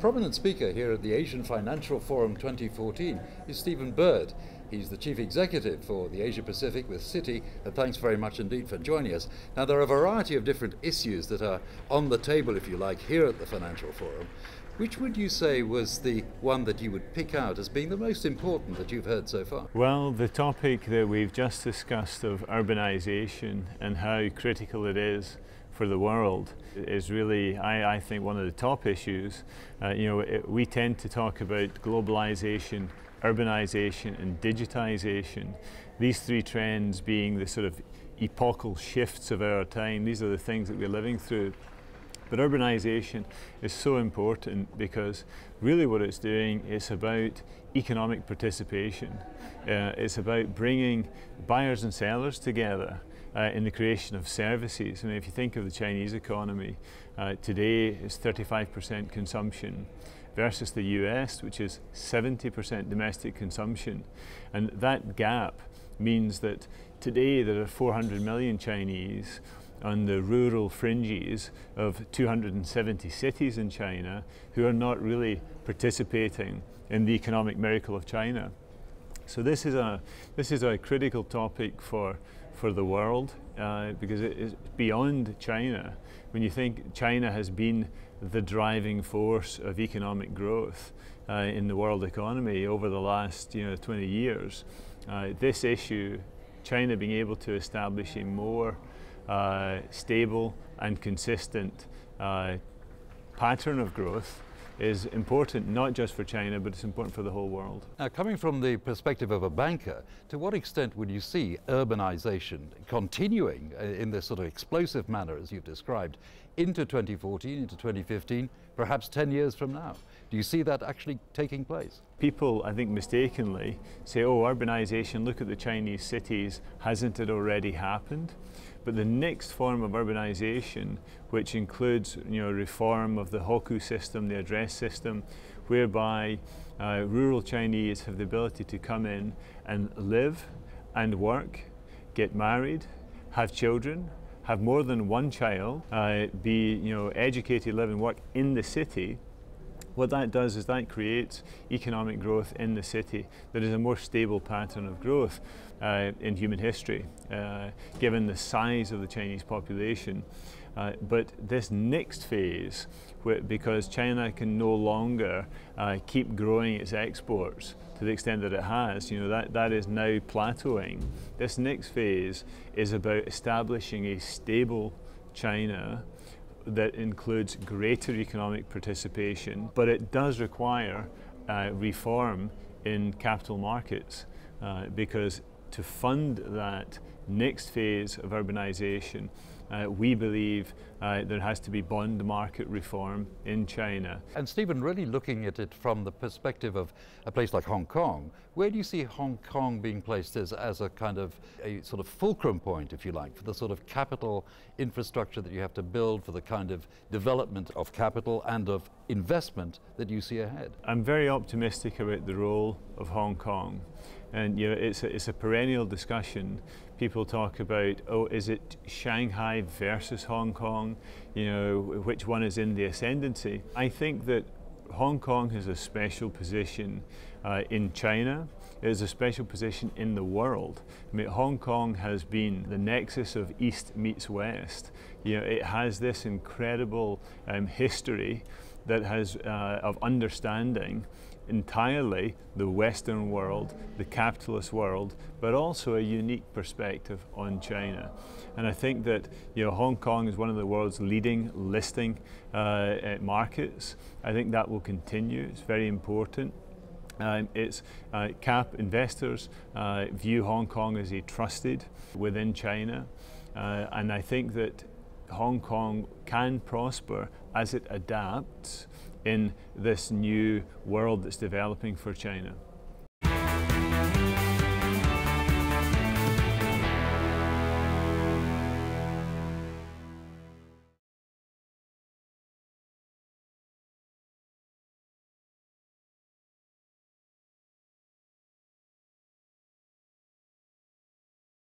prominent speaker here at the Asian Financial Forum 2014 is Stephen Bird. He's the Chief Executive for the Asia Pacific with Citi, and thanks very much indeed for joining us. Now, there are a variety of different issues that are on the table, if you like, here at the Financial Forum. Which would you say was the one that you would pick out as being the most important that you've heard so far? Well, the topic that we've just discussed of urbanization and how critical it is for the world is really, I think, one of the top issues. We tend to talk about globalization, urbanization and digitization. These three trends being the sort of epochal shifts of our time. These are the things that we're living through. But urbanization is so important because really what it's doing is about economic participation. It's about bringing buyers and sellers together in the creation of services. And if you think of the Chinese economy, today it's 35% consumption versus the US, which is 70% domestic consumption. And that gap means that today there are 400 million Chinese on the rural fringes of 270 cities in China who are not really participating in the economic miracle of China. So this is a critical topic for the world because it is beyond China. When you think China has been the driving force of economic growth in the world economy over the last 20 years, this issue, China being able to establish a more stable and consistent pattern of growth is important, not just for China, but it's important for the whole world. Now, coming from the perspective of a banker, to what extent would you see urbanization continuing in this sort of explosive manner, as you've described, into 2014, into 2015, perhaps 10 years from now? Do you see that actually taking place? People, I think, mistakenly say, oh, urbanization, look at the Chinese cities, hasn't it already happened? But the next form of urbanization, which includes reform of the Hoku system, the address system, whereby rural Chinese have the ability to come in and live and work, get married, have children, have more than one child, be educated, live and work in the city. What that does is that creates economic growth in the city. There is a more stable pattern of growth in human history, given the size of the Chinese population. But this next phase, because China can no longer keep growing its exports to the extent that it has, that is now plateauing. This next phase is about establishing a stable China that includes greater economic participation, but it does require reform in capital markets because to fund that next phase of urbanization, we believe there has to be bond market reform in China. And Stephen, really looking at it from the perspective of a place like Hong Kong, where do you see Hong Kong being placed as a kind of a sort of fulcrum point, if you like, for the sort of capital infrastructure that you have to build, for the kind of development of capital and of investment that you see ahead? I'm very optimistic about the role of Hong Kong. And it's a perennial discussion. People talk about, oh, is it Shanghai versus Hong Kong? Which one is in the ascendancy? I think that Hong Kong has a special position in China. It has a special position in the world. I mean, Hong Kong has been the nexus of East meets West. It has this incredible history that has of understanding entirely the Western world, the capitalist world, but also a unique perspective on China. And I think that Hong Kong is one of the world's leading listing markets. I think that will continue. It's very important. CAP investors view Hong Kong as a trusted within China, and I think that Hong Kong can prosper as it adapts in this new world that's developing for China.